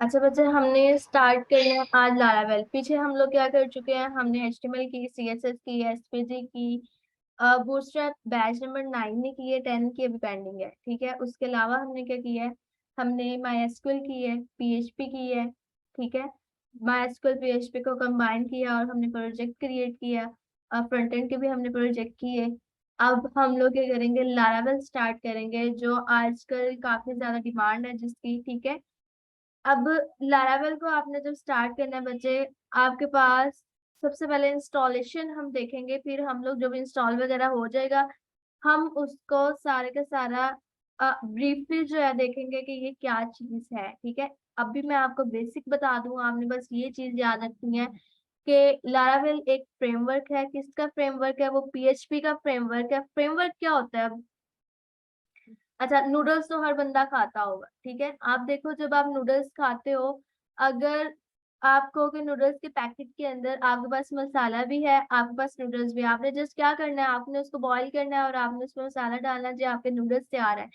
अच्छा बच्चे, हमने स्टार्ट कर लिया आज लारावेल। पीछे हम लोग क्या कर चुके हैं, हमने एचटीएमएल की, सीएसएस की, एसपीजी की, बूटस्ट्रैप बैच नंबर 9 ने की है, 10 की अभी पेंडिंग है। ठीक है, उसके अलावा हमने क्या किया है, हमने माईएसक्यूएल की है, पीएचपी की है। ठीक है, माईएसक्यूएल पीएचपी को कंबाइन किया और हमने प्रोजेक्ट क्रिएट किया। फ्रंट एंड के भी हमने प्रोजेक्ट किए। अब हम लोग क्या करेंगे, लारावेल स्टार्ट करेंगे, जो आजकल काफी ज्यादा डिमांड है जिसकी। ठीक है, अब लारावेल को आपने जब स्टार्ट करना है बच्चे, आपके पास सबसे पहले इंस्टॉलेशन हम देखेंगे, फिर हम लोग जब इंस्टॉल वगैरह हो जाएगा हम उसको सारे का सारा ब्रीफली जो है देखेंगे कि ये क्या चीज है। ठीक है, अभी मैं आपको बेसिक बता दूं, आपने बस ये चीज याद रखनी है कि लारावेल एक फ्रेमवर्क है। किसका फ्रेमवर्क है? वो पीएचपी का फ्रेमवर्क है। फ्रेमवर्क क्या होता है? अच्छा, नूडल्स तो हर बंदा खाता होगा। ठीक है, आप देखो जब आप नूडल्स खाते हो, अगर आप कहो कि नूडल्स के पैकेट के अंदर आपके पास मसाला भी है, आपके पास नूडल्स भी है, आपने जस्ट क्या करना है, आपने उसको बॉईल करना है और आपने उसमें मसाला डालना है, जो आपके नूडल्स तैयार है।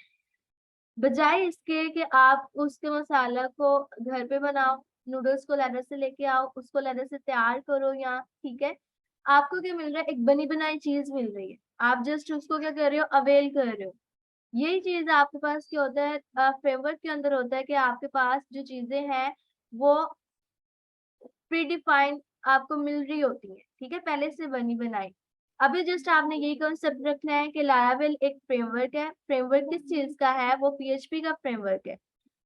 बजाय इसके कि आप उसके मसाला को घर पे बनाओ, नूडल्स को लेदर से लेके आओ, उसको लेदर से तैयार करो यहाँ। ठीक है, आपको क्या मिल रहा है? एक बनी बनाई चीज मिल रही है। आप जस्ट उसको क्या कर रहे हो, अवेल कर रहे हो। यही चीज आपके पास क्या होता है, फ्रेमवर्क के अंदर होता है कि आपके पास जो चीजें हैं वो प्री डिफाइंड आपको मिल रही होती है। ठीक है, पहले से बनी बनाई। अभी जस्ट आपने यही कॉन्सेप्ट रखना है कि लारावेल एक फ्रेमवर्क है। फ्रेमवर्क किस चीज का है? वो पीएचपी का फ्रेमवर्क है।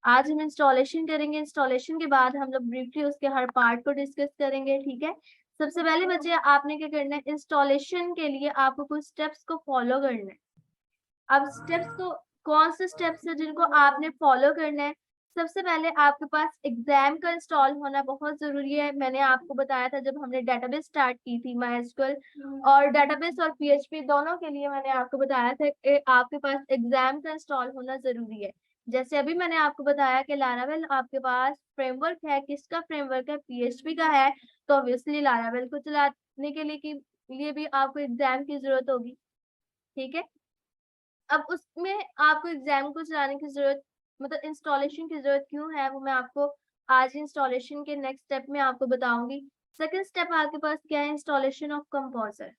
आज हम इंस्टॉलेशन करेंगे, इंस्टॉलेशन के बाद हम लोग ब्रीफली उसके हर पार्ट को डिस्कस करेंगे। ठीक है, सबसे पहले बच्चे आपने क्या करना है, इंस्टॉलेशन के लिए आपको कुछ स्टेप्स को फॉलो करना है। अब स्टेप्स को, कौन से स्टेप्स है जिनको आपने फॉलो करना है? सबसे पहले आपके पास एग्जाम का इंस्टॉल होना बहुत जरूरी है। मैंने आपको बताया था जब हमने डेटाबेस स्टार्ट की थी, माइस्क्ल और डेटाबेस और पीएचपी दोनों के लिए मैंने आपको बताया था कि आपके पास एग्जाम का इंस्टॉल होना जरूरी है। जैसे अभी मैंने आपको बताया कि लारावेल आपके पास फ्रेमवर्क है। किसका फ्रेमवर्क है? पीएचपी का है। तो ऑब्वियसली लारावेल को चलाने के लिए भी आपको एग्जाम की जरूरत होगी। ठीक है, अब उसमें आपको एग्जाम को चलाने की जरूरत, मतलब इंस्टॉलेशन की जरूरत क्यों है, वो मैं आपको आज इंस्टॉलेशन के नेक्स्ट स्टेप में आपको बताऊंगी। सेकंड स्टेप आपके पास क्या है? Installation of composer.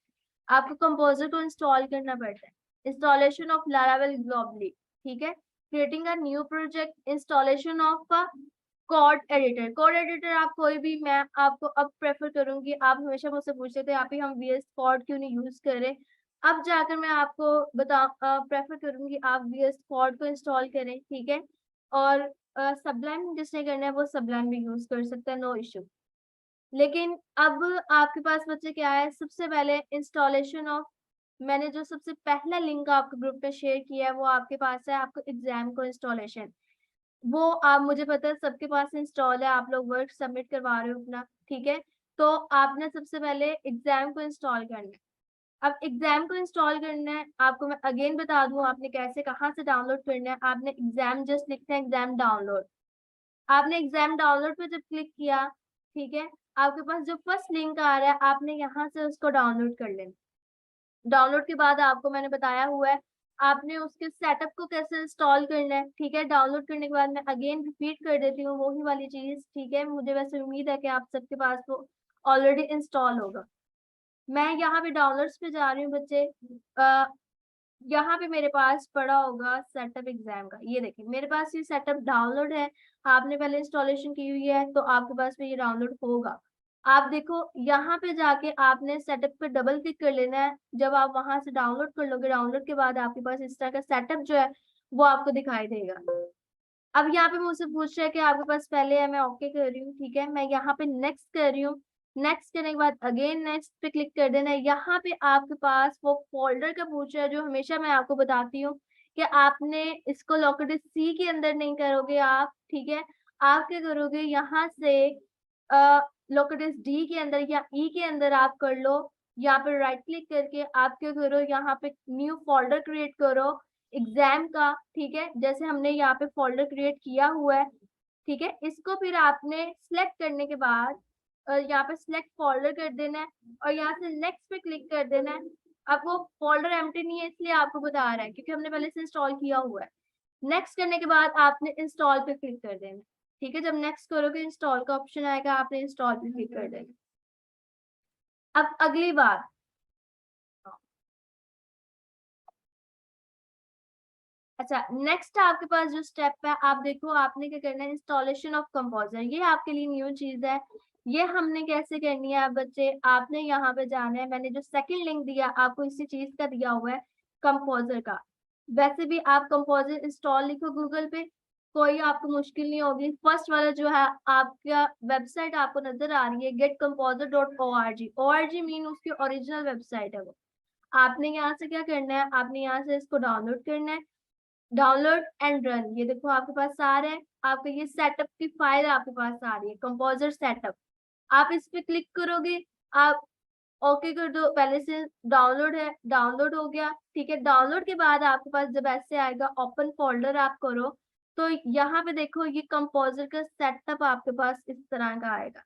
आपको कंपोजर को इंस्टॉल करना पड़ता है। Installation of Laravel globally. ठीक है, creating a new project, installation of code editor. Code editor आप कोई भी, मैं आपको अब प्रेफर करूंगी, आप हमेशा मुझसे पूछते थे आप ही हम वीएस कोड क्यों नहीं यूज करें। अब जाकर मैं आपको बता प्रेफर करूंगी आप वीएस कोड को इंस्टॉल करें। ठीक है, और सबलाइम जिसने करना है वो सबलाइम भी यूज कर सकता है, नो इशू। लेकिन अब आपके पास बच्चे क्या है, सबसे पहले इंस्टॉलेशन ऑफ, मैंने जो सबसे पहला लिंक आपके ग्रुप पे शेयर किया है वो आपके पास है, आपको एग्जाम को इंस्टॉलेशन। वो आप, मुझे पता है सबके पास इंस्टॉल है, आप लोग वर्क सबमिट करवा रहे हो अपना। ठीक है, तो आपने सबसे पहले एग्जाम को इंस्टॉल करना है। अब एग्जाम को इंस्टॉल करना है, आपको मैं अगेन बता दूं आपने कैसे, कहाँ से डाउनलोड करना है। आपने एग्जाम जस्ट लिखना है, एग्जाम डाउनलोड। आपने एग्जाम डाउनलोड पे जब क्लिक किया, ठीक है, आपके पास जो फर्स्ट लिंक आ रहा है आपने यहाँ से उसको डाउनलोड कर लेना। डाउनलोड के बाद आपको मैंने बताया हुआ है आपने उसके सेटअप को कैसे इंस्टॉल करना है। ठीक है, डाउनलोड करने के बाद मैं अगेन रिपीट कर देती हूँ वही वाली चीज। ठीक है, मुझे वैसे उम्मीद है कि आप सबके पास वो ऑलरेडी इंस्टॉल होगा। मैं यहाँ पे डाउनलोड्स पे जा रही हूँ बच्चे। यहाँ पे मेरे पास पड़ा होगा सेटअप एग्जाम का, ये देखिए मेरे पास ये सेटअप डाउनलोड है। आपने पहले इंस्टॉलेशन की हुई है तो आपके पास में ये डाउनलोड होगा। आप देखो यहाँ पे जाके आपने सेटअप पे डबल क्लिक कर लेना है। जब आप वहां से डाउनलोड कर लोगे, डाउनलोड के बाद आपके पास इस तरह का सेटअप जो है वो आपको दिखाई देगा। अब यहाँ पे मुझसे पूछ रहा है कि आपके पास पहले है, मैं ओके कर रही हूँ। ठीक है, मैं यहाँ पे नेक्स्ट कर रही हूँ। नेक्स्ट करने के बाद अगेन नेक्स्ट पे क्लिक कर देना है। यहाँ पे आपके पास वो फोल्डर का पूछ रहा है जो हमेशा मैं आपको बताती हूँ कि आपने इसको लोकेटेड सी के अंदर नहीं करोगे आप। ठीक है, आप क्या करोगे, यहाँ से लोकेटेड डी के अंदर या ई के अंदर आप कर लो। यहाँ पे राइट क्लिक करके आप क्या करो, यहाँ पे न्यू फोल्डर क्रिएट करो एग्जाम का। ठीक है, जैसे हमने यहाँ पे फोल्डर क्रिएट किया हुआ है। ठीक है, इसको फिर आपने सिलेक्ट करने के बाद यहाँ पे सिलेक्ट फोल्डर कर देना है और यहाँ से नेक्स्ट पे क्लिक कर देना है। अब वो फोल्डर एम्प्टी नहीं है इसलिए आपको बता रहा है क्योंकि हमने पहले से इंस्टॉल किया हुआ है। नेक्स्ट करने के बाद आपने इंस्टॉल पे क्लिक कर देना है। ठीक है, जब नेक्स्ट करोगे इंस्टॉल का ऑप्शन आएगा, आपने इंस्टॉल पे क्लिक कर देना। अब अगली बात, अच्छा नेक्स्ट आपके पास जो स्टेप है, आप देखो आपने क्या करना है, इंस्टॉलेशन ऑफ कंपोजर। ये आपके लिए न्यू चीज है। ये हमने कैसे करनी है बच्चे, आपने यहाँ पे जाना है, मैंने जो सेकंड लिंक दिया आपको इसी चीज का दिया हुआ है, कंपोजर का। वैसे भी आप कंपोजर इंस्टॉल लिखो गूगल पे, कोई आपको मुश्किल नहीं होगी। फर्स्ट वाला जो है आपका वेबसाइट आपको नजर आ रही है getcomposer.org। मीन उसकी ओरिजिनल वेबसाइट है वो। आपने यहाँ से क्या करना है, आपने यहाँ से इसको डाउनलोड करना है, डाउनलोड एंड रन। ये देखो आपके पास आ रहा है, आपका ये सेटअप की फाइल आपके पास आ रही है, कंपोजर सेटअप। आप इस पे क्लिक करोगे, आप ओके कर दो, पहले से डाउनलोड है, डाउनलोड हो गया। ठीक है, डाउनलोड के बाद आपके पास जब ऐसे आएगा ओपन फोल्डर आप करो, तो यहाँ पे देखो ये कंपोजर का सेटअप आपके पास इस तरह का आएगा।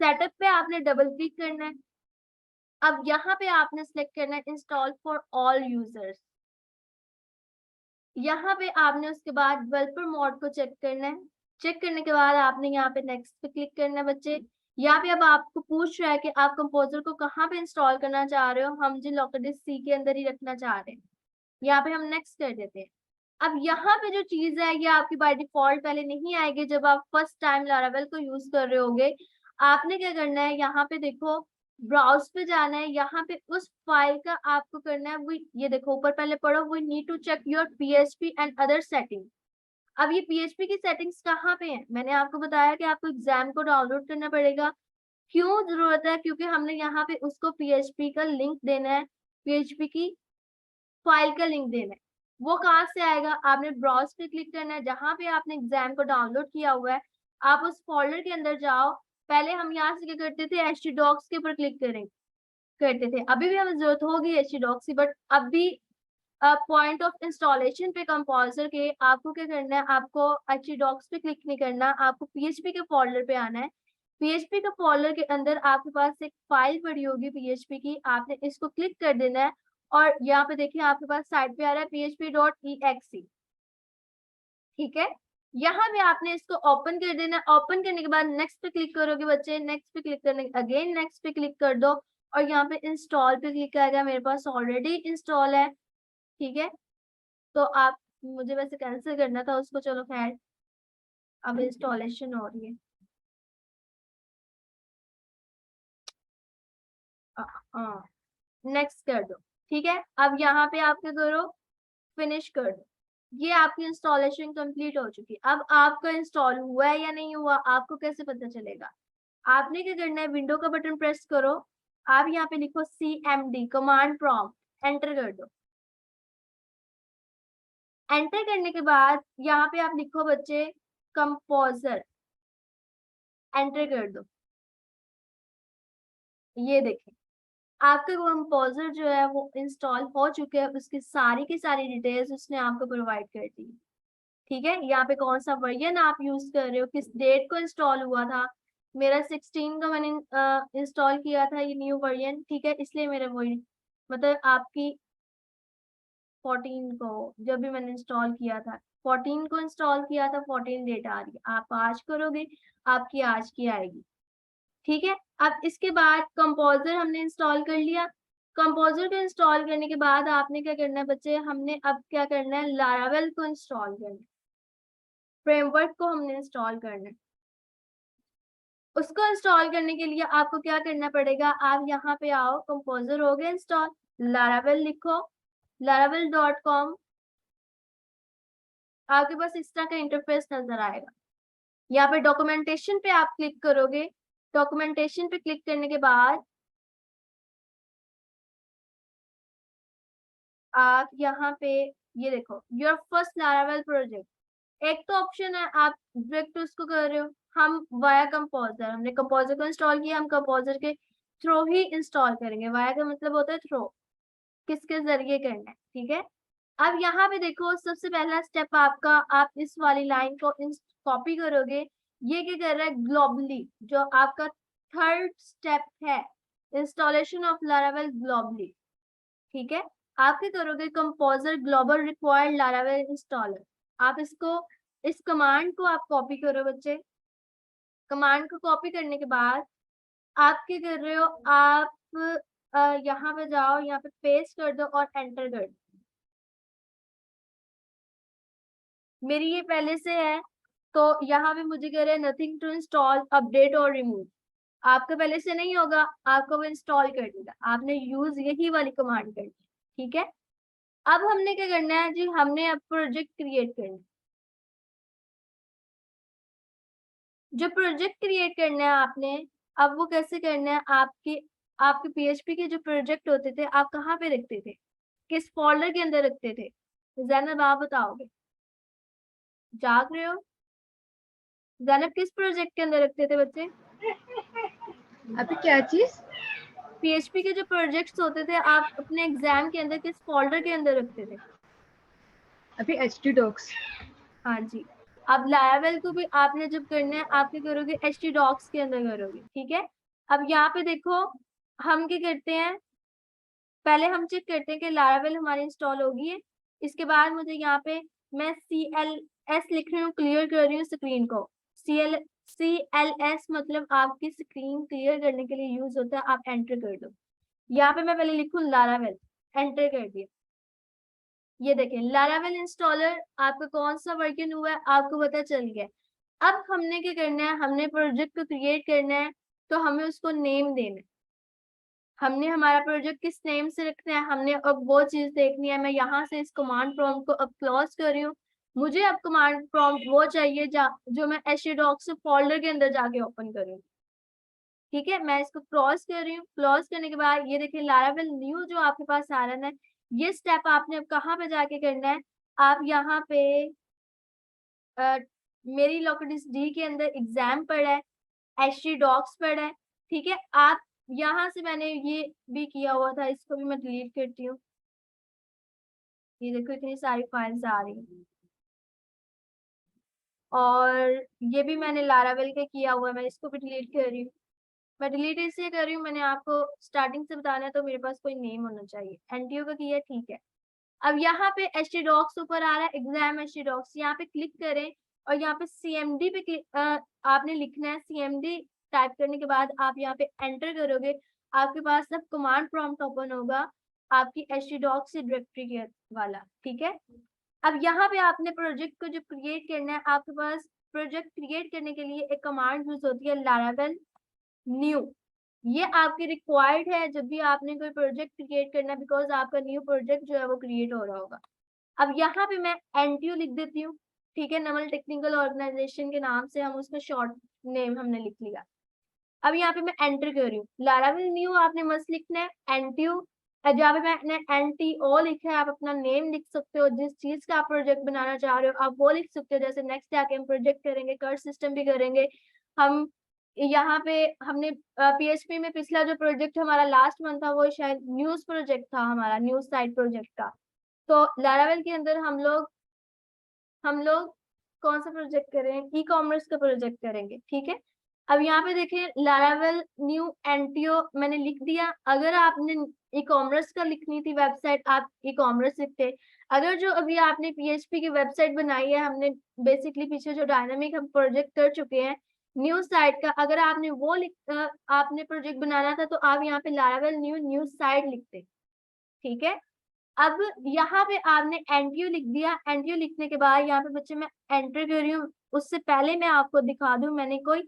सेटअप पे आपने डबल क्लिक करना है। अब यहाँ पे आपने सेलेक्ट करना है इंस्टॉल फॉर ऑल यूजर्स। यहाँ पे आपने उसके बाद डेवलपर मोड को चेक करना है। चेक करने के बाद आपने यहाँ पे नेक्स्ट पे क्लिक करना है बच्चे। यहाँ पे अब आपको पूछ रहा है कि आप कंपोजर को कहाँ पे इंस्टॉल करना चाह रहे हो, हम जी लोकल डिस्क सी के अंदर ही रखना चाह रहे हैं। यहाँ पे हम नेक्स्ट कर देते हैं। अब यहाँ पे जो चीज है ये आपकी बाय डिफॉल्ट पहले नहीं आएगी जब आप फर्स्ट टाइम लारावेल को यूज कर रहे होगे। आपने क्या करना है, यहाँ पे देखो ब्राउज पे जाना है, यहाँ पे उस फाइल का आपको करना है वो, ये देखो ऊपर पहले पढ़ो, we need to check your PHP and other setting. अब ये पीएचपी की सेटिंग्स कहाँ पे है, मैंने आपको बताया कि आपको एग्जाम को डाउनलोड करना पड़ेगा। क्यों जरूरत है, क्योंकि हमने यहाँ पे उसको पीएचपी का लिंक देना है, पीएचपी की फाइल का लिंक देना है। वो कहाँ से आएगा, आपने ब्राउज पे क्लिक करना है, जहां पे आपने एग्जाम को डाउनलोड किया हुआ है आप उस फोल्डर के अंदर जाओ। पहले हम यहाँ से क्या करते थे, htdocs के ऊपर क्लिक करते थे, अभी भी हमें जरूरत होगी htdocs की, बट अभी पॉइंट ऑफ इंस्टॉलेशन पे कंपोजर के आपको क्या करना है, आपको htdocs पे क्लिक नहीं करना, आपको पीएचपी के फोल्डर पे आना है। पीएचपी के फोल्डर के अंदर आपके पास एक फाइल पड़ी होगी पीएचपी की, आपने इसको क्लिक कर देना है। और यहाँ पे देखिए आपके पास साइड पे आ रहा है php.exe। ठीक है, यहाँ पे आपने इसको ओपन कर देना है। ओपन करने के बाद नेक्स्ट पे क्लिक करोगे बच्चे, नेक्स्ट पे क्लिक करने अगेन नेक्स्ट पे क्लिक कर दो, और यहाँ पे इंस्टॉल पे क्लिक आएगा, मेरे पास ऑलरेडी इंस्टॉल है। ठीक है, तो आप, मुझे वैसे कैंसिल करना था उसको, चलो खैर अब इंस्टॉलेशन हो रही है। हाँ, नेक्स्ट कर दो। ठीक है, अब यहाँ पे आप क्या करो, फिनिश कर दो। ये आपकी इंस्टॉलेशन कंप्लीट हो चुकी है। अब आपका इंस्टॉल हुआ है या नहीं हुआ आपको कैसे पता चलेगा, आपने क्या करना है, विंडो का बटन प्रेस करो, आप यहाँ पे लिखो cmd कमांड प्रॉम्प्ट, एंटर कर दो। एंटर करने के बाद यहाँ पे आप लिखो बच्चे कंपोजर, एंटर कर दो। ये देखें आपका कंपोजर जो है वो इंस्टॉल हो चुके हैं, उसकी सारी की सारी डिटेल्स उसने आपको प्रोवाइड कर दी। ठीक है, यहाँ पे कौन सा वर्जन आप यूज कर रहे हो, किस डेट को इंस्टॉल हुआ था, मेरा 16 का मैंने इंस्टॉल किया था ये न्यू वर्जन। ठीक है, इसलिए मेरा वही, मतलब आपकी 14 को जब भी मैंने इंस्टॉल किया था, 14 को इंस्टॉल किया था, 14 डेट आ रही है, आप आज करोगे आपकी आज की आएगी। ठीक है, अब इसके बाद कंपोजर हमने इंस्टॉल कर लिया। कंपोजर को इंस्टॉल करने के बाद आपने क्या करना है बच्चे, हमने अब क्या करना है, लारावेल को इंस्टॉल करना है, फ्रेमवर्क को हमने इंस्टॉल करना है। उसको इंस्टॉल करने के लिए आपको क्या करना पड़ेगा, आप यहाँ पे आओ, कंपोजर हो गया इंस्टॉल, लारावेल लिखो, laravel.com, आपके पास इस तरह का इंटरफेस नजर आएगा। यहाँ पे डॉक्यूमेंटेशन पे आप क्लिक करोगे, डॉक्यूमेंटेशन पे क्लिक करने के बाद आप यहाँ पे ये देखो योर फर्स्ट लारावेल प्रोजेक्ट, एक तो ऑप्शन है आप डायरेक्ट उसको कर रहे हो, हम वाया कंपोजर, हमने कंपोजर को इंस्टॉल किया, हम कंपोजर के थ्रू ही इंस्टॉल करेंगे। वाया का मतलब होता है थ्रू, किसके जरिए करना है। ठीक है, अब यहाँ पे देखो सबसे पहला स्टेप आपका, आप इस वाली लाइन को कॉपी करोगे, ये क्या कर रहा है, ग्लोबली जो आपका थर्ड स्टेप है, इंस्टॉलेशन ऑफ लारावेल ग्लोबली। ठीक है, आप क्या करोगे, composer global required Laravel installer, आप इसको इस कमांड को आप कॉपी करो बच्चे। कमांड को कॉपी करने के बाद आप क्या कर रहे हो, आप यहाँ पे जाओ, यहाँ पे पेस्ट कर दो और एंटर कर दो। मेरी ये पहले से है, तो यहाँ पे मुझे कह रहे हैं नथिंग टू इंस्टॉल, अपडेट और रिमूव। आपका पहले से नहीं होगा, आपको वो इंस्टॉल कर देगा, आपने यूज यही वाली कमांड करनी, ठीक है। अब हमने क्या करना है जी, हमने अब प्रोजेक्ट क्रिएट करना है। जो प्रोजेक्ट क्रिएट करना है आपने, अब वो कैसे करना है, आपके आपके पीएचपी के जो प्रोजेक्ट होते थे आप कहाँ पे रखते थे, किस फोल्डर के अंदर रखते थे, जैनब आप बताओगे, जाग रहे हो? जैनब किस प्रोजेक्ट के अंदर रखते थे बच्चे? अभी क्या चीज? पीएचपी के जो प्रोजेक्ट्स होते थे आप अपने एग्जाम के अंदर किस फोल्डर के अंदर रखते थे? अभी एचटी डॉक्स। हाँ जी। अब लारावेल को भी आपने जब करना है, आप क्या करोगे, एचटी डॉक्स के अंदर करोगे, ठीक है। अब यहाँ पे देखो, हम क्या करते हैं, पहले हम चेक करते हैं कि लारावेल हमारी इंस्टॉल होगी है। इसके बाद मुझे यहाँ पे, मैं CLS लिख रही हूँ, क्लियर कर रही हूँ स्क्रीन को। CLS मतलब आपकी स्क्रीन क्लियर करने के लिए यूज होता है, आप एंटर कर दो। यहाँ पे मैं पहले लिखूँ लारावेल, एंटर कर दिया। ये देखें लारावेल इंस्टॉलर आपका कौन सा वर्जन हुआ है आपको पता चल गया। अब हमने क्या करना है, हमने प्रोजेक्ट को क्रिएट करना है, तो हमें उसको नेम देना है। हमने हमारा प्रोजेक्ट किस नेम से रखना है, हमने अब वो चीज देखनी है। मैं यहाँ से इस कमांड प्रॉम्प्ट को अब क्लोज कर रही हूँ। मुझे अब कमांड प्रॉम्प्ट वो चाहिए जो मैं एचडॉक्स फोल्डर के अंदर जाके ओपन करूँ, ठीक है। मैं इसको क्लोज कर रही हूँ। क्लोज करने के बाद ये देखिए लारावेल न्यू जो आपके पास आ रहा है, ये स्टेप आपने अब कहाँ पे जाके करना है, आप यहाँ पे मेरी लोकेलिस डी के अंदर एग्जाम पड़ा है, एचटी डॉक्स पड़ा है, ठीक है। आप यहाँ से, मैंने ये भी किया हुआ था, इसको भी मैं डिलीट करती हूँ। ये देखो इतनी सारी फाइल्स आ रही हैं, और ये भी मैंने लारावेल का किया हुआ है, मैं इसको भी डिलीट कर रही हूँ। मैं डिलीट इसलिए कर रही हूँ, मैंने आपको स्टार्टिंग से बताना है, तो मेरे पास कोई नेम होना चाहिए। एनटीओ का किया, ठीक है। अब यहाँ पे एचटी डॉक्स ऊपर आ रहा है, एग्जाम एचटी डॉक्स, यहाँ पे क्लिक करें और यहाँ पे सीएमडी पे आपने लिखना है। सीएमडी टाइप करने के बाद आप यहाँ पे एंटर करोगे, आपके पास सब कमांड प्रॉम्प्ट ओपन होगा आपकी एचटी डॉक्स से डायरेक्टरी के वाला, ठीक है। अब यहाँ पे आपने प्रोजेक्ट को जो क्रिएट करना है, आपके पास प्रोजेक्ट क्रिएट करने के लिए एक कमांड यूज होती है लारावेल न्यू। ये आपकी रिक्वायर्ड है जब भी आपने कोई प्रोजेक्ट क्रिएट करना है, बिकॉज आपका न्यू प्रोजेक्ट जो है वो क्रिएट हो रहा होगा। अब यहाँ पे मैं एनटीयू लिख देती हूँ, ठीक है। नमल टेक्निकल ऑर्गेनाइजेशन के नाम से हम उसका शॉर्ट नेम हमने लिख लिया। अब यहाँ पे मैं एंटर कर रही हूँ, लारावेल न्यू आपने मस्त लिखना है, एनटीयू। जहाँ पे मैंने NTO लिखा है, आप अपना नेम लिख सकते हो, जिस चीज का आप प्रोजेक्ट बनाना चाह रहे हो आप वो लिख सकते हो। जैसे नेक्स्ट आके हम प्रोजेक्ट करेंगे, कर्व सिस्टम भी करेंगे हम। यहाँ पे हमने PHP में पिछला जो प्रोजेक्ट हमारा लास्ट मंथ था, वो शायद न्यूज प्रोजेक्ट था हमारा, न्यूज साइट प्रोजेक्ट का। तो लारावेल के अंदर हम लोग कौन सा प्रोजेक्ट करें, ई कॉमर्स का प्रोजेक्ट करेंगे, ठीक है। अब यहाँ पे देखिए लारावेल न्यू एनटीओ मैंने लिख दिया। अगर आपने ई कॉमर्स का लिखनी थी वेबसाइट, आप ई कॉमर्स लिखते। अगर जो अभी आपने पीएचपी की वेबसाइट बनाई है, हमने बेसिकली पीछे जो डायनामिक हम प्रोजेक्ट कर चुके हैं न्यूज साइट का, अगर आपने वो आपने प्रोजेक्ट बनाना था, तो आप यहाँ पे लारावेल न्यू न्यूज साइट लिखते, ठीक है। अब यहाँ पे आपने एनटीयू लिख दिया। एनटीयू लिखने के बाद यहाँ पे बच्चे मैं एंटर कर रही हूँ। उससे पहले मैं आपको दिखा दूं, मैंने कोई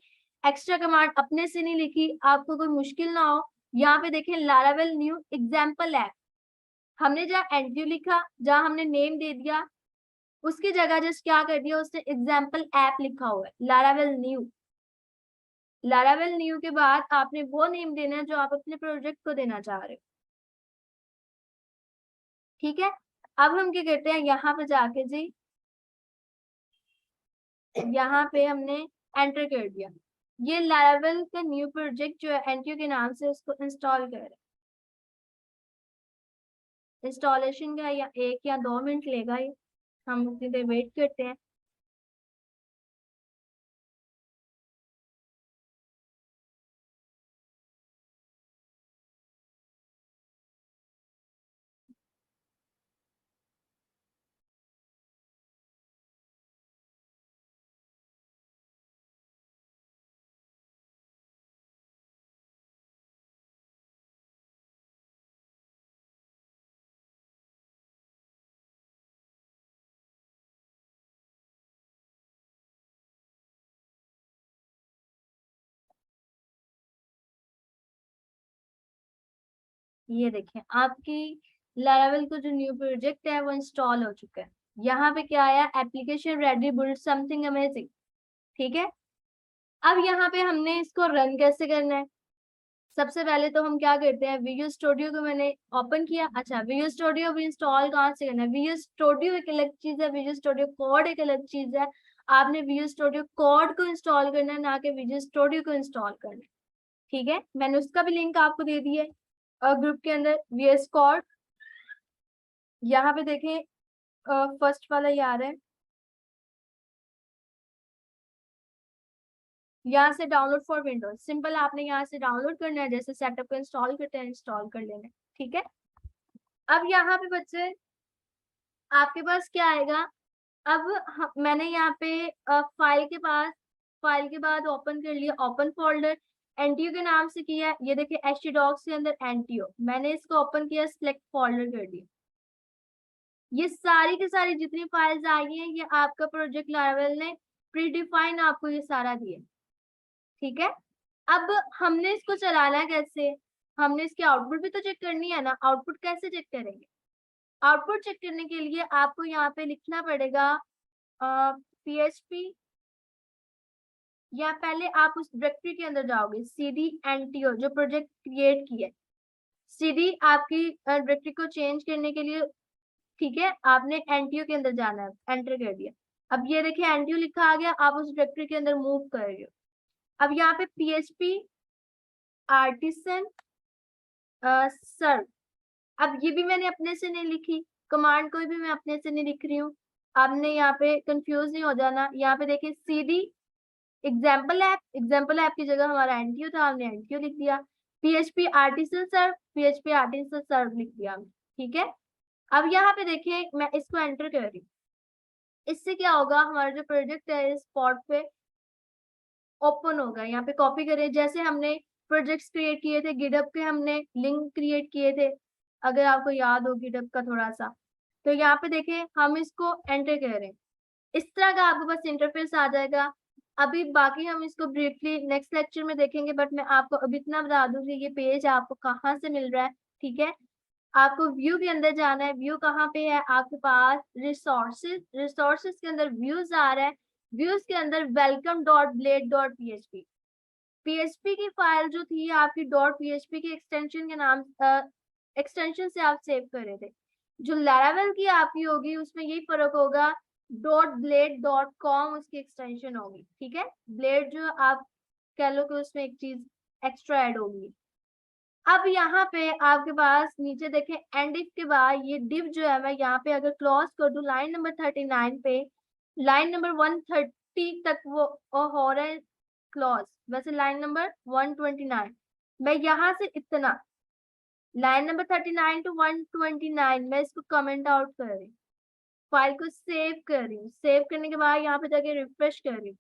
एक्स्ट्रा कमांड अपने से नहीं लिखी, आपको कोई मुश्किल ना हो। यहाँ पे देखें लारावेल न्यू एग्जाम्पल ऐप, हमने जहाँ एनटीयू लिखा, जहाँ हमने नेम दे दिया, उसकी जगह जस्ट क्या कर दिया, उसने एग्जाम्पल ऐप लिखा हुआ है लारावेल न्यू। लारावेल न्यू के बाद आपने वो नेम देना है जो आप अपने प्रोजेक्ट को देना चाह रहे हो, ठीक है। अब हम क्या करते हैं, यहाँ पे जाके जी, यहाँ पे हमने एंटर कर दिया। ये लारावेल का न्यू प्रोजेक्ट जो है एनटीयू के नाम से, उसको इंस्टॉल कर रहे हैं। इंस्टॉलेशन का या 1 या 2 मिनट लेगा ये, हम उतनी देर वेट करते हैं। ये देखें आपकी लारावेल को जो न्यू प्रोजेक्ट है वो इंस्टॉल हो चुका है। यहाँ पे क्या आया, application ready build something amazing. ठीक है, अब यहाँ पे हमने इसको रन कैसे करना है। सबसे पहले तो हम क्या करते हैं, विजुअल स्टूडियो को मैंने ओपन किया। अच्छा, विजुअल स्टूडियो भी इंस्टॉल कहाँ से करना है, विजुअल स्टूडियो एक अलग चीज है, विजुअल स्टूडियो कोड एक अलग चीज है। आपने विजुअल स्टूडियो कोड को इंस्टॉल करना है, ना कि विजुअल स्टूडियो को इंस्टॉल करना है। ठीक है, मैंने उसका भी लिंक आपको दे दिया है और ग्रुप के अंदर VS कोड। यहाँ पे देखें फर्स्ट वाला ये आ रहा है, यहाँ से डाउनलोड फॉर विंडोज। सिंपल आपने यहाँ से डाउनलोड करना है, जैसे सेटअप को इंस्टॉल करते हैं इंस्टॉल कर लेना है। ठीक है, अब यहाँ पे बच्चे आपके पास क्या आएगा। अब मैंने यहाँ पे फाइल के बाद ओपन कर लिया, ओपन फोल्डर एनटीओ के नाम से किया है। ये देखिए htdocs के अंदर एनटीओ, मैंने इसको ओपन किया, सिलेक्ट फोल्डर कर दिया। ये सारी की सारी जितनी फाइल्स आई हैं ये आपका प्रोजेक्ट लारावेल ने प्री डिफाइन आपको ये सारा दिया। ठीक है, अब हमने इसको चलाना है कैसे, हमने इसकी आउटपुट भी तो चेक करनी है ना। आउटपुट कैसे चेक करेंगे, आउटपुट चेक करने के लिए आपको यहाँ पे लिखना पड़ेगा PHP, या पहले आप उस डायरेक्टरी के अंदर जाओगे CD NTO जो प्रोजेक्ट क्रिएट किया है। CD आपकी डायरेक्टरी को चेंज करने के लिए, ठीक है, आपने NTO के अंदर जाना है, एंटर कर दिया। अब ये देखिए NTO लिखा आ गया, आप उस डायरेक्टरी के अंदर मूव कर रहे हो। अब यहाँ पे PHP आर्टिसन सर्व, अब ये भी मैंने अपने से नहीं लिखी, कमांड कोई भी मैं अपने से नहीं लिख रही हूँ। आपने यहाँ पे कंफ्यूज नहीं हो जाना। यहाँ पे देखिए CD एग्जाम्पल ऐप की जगह हमारा एनटीओ था, हमने एनटीओ लिख दिया। PHP आर्टिसन सर्व, PHP आर्टिसन सर्व लिख दिया हमने। ठीक है, अब यहाँ पे देखिए मैं इसको एंटर कर रही हूँ। इससे क्या होगा, हमारा जो प्रोजेक्ट है इस स्पॉट पे ओपन होगा। यहाँ पे कॉपी करें, जैसे हमने प्रोजेक्ट्स क्रिएट किए थे गिटहब के, हमने लिंक क्रिएट किए थे, अगर आपको याद हो गिटहब का थोड़ा सा। तो यहाँ पे देखिए हम इसको एंटर कर रहे हैं, इस तरह का आपके पास इंटरफेस आ जाएगा। अभी बाकी हम इसको ब्रीफली नेक्स्ट लेक्चर में देखेंगे, बट मैं आपको अभी इतना बता दूं कि ये पेज आपको कहाँ से मिल रहा है। ठीक है, आपको व्यू के अंदर जाना है। व्यू कहाँ पे है आपके पास, रिसोर्सेज, रिसोर्सेज के अंदर व्यूज आ रहा है। व्यूज के अंदर welcome.blade.php, PHP की फाइल जो थी आपकी .php की एक्सटेंशन के नाम एक्सटेंशन से आप सेव कर रहे थे। जो लैरावेल की आपकी होगी उसमें यही फर्क होगा, .blade.com उसकी एक्सटेंशन होगी। ठीक है, ब्लेड जो आप कह लो कि उसमें एक चीज एक्स्ट्रा ऐड होगी। अब यहाँ पे आपके पास नीचे देखें एंड इफ के बाद ये डिव जो है, मैं यहाँ पे अगर क्लोज कर दूं लाइन नंबर 39 पे, लाइन नंबर 130 तक वो हो रहा है क्लोज, वैसे लाइन नंबर 129। मैं यहाँ से इतना लाइन नंबर 39 टू 129 मैं इसको कमेंट आउट कर रही हूँ, फाइल को सेव कर रही हूँ। सेव करने के बाद यहाँ पे जाके रिफ्रेश कर रही हूँ।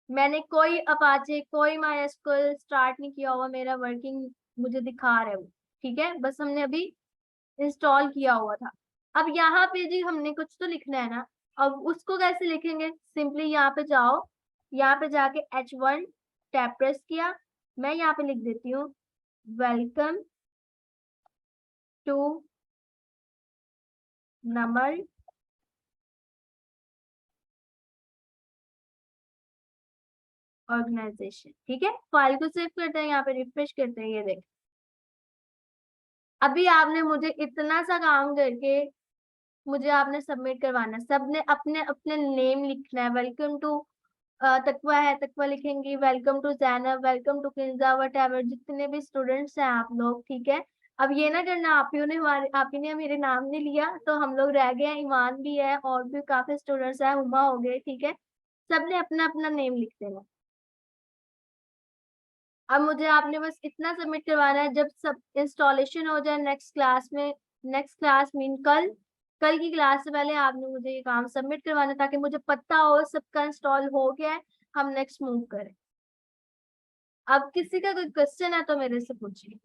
मैंने कोई अपाचे कोई MySQL स्टार्ट नहीं किया हुआ, मेरा वर्किंग मुझे दिखा रहा है वो। ठीक है, बस हमने अभी इंस्टॉल किया हुआ था। अब यहाँ पे जी हमने कुछ तो लिखना है ना, अब उसको कैसे लिखेंगे, सिंपली यहाँ पे जाओ, यहाँ पे जाके H1 टैब प्रेस किया, मैं यहाँ पे लिख देती हूँ वेलकम टू नमल ऑर्गेनाइजेशन। ठीक है, फाइल को सेव करते हैं, यहाँ पे रिफ्रेश करते हैं। ये देख, अभी आपने मुझे इतना सा काम करके मुझे आपने सबमिट करवाना है। सबने अपने अपने नेम लिखना है, वेलकम टू तकवा है तकवा लिखेंगी, welcome to Zainab, welcome to Kinza, whatever जितने भी स्टूडेंट्स हैं आप लोग। ठीक है, अब ये ना करना आप ही ने मेरे नाम नहीं लिया तो हम लोग रह गए हैं, ईमान भी है और भी काफी स्टूडेंट्स हैं, हुमा हो गए। ठीक है, सबने अपना अपना नेम लिख देना। अब मुझे आपने बस इतना सबमिट करवाना है, जब सब इंस्टॉलेशन हो जाए नेक्स्ट क्लास में, नेक्स्ट क्लास मीन कल की क्लास से पहले आपने मुझे ये काम सबमिट करवाना है, ताकि मुझे पता हो सबका इंस्टॉल हो गया है, हम नेक्स्ट मूव करें। अब किसी का कोई क्वेश्चन है तो मेरे से पूछिए।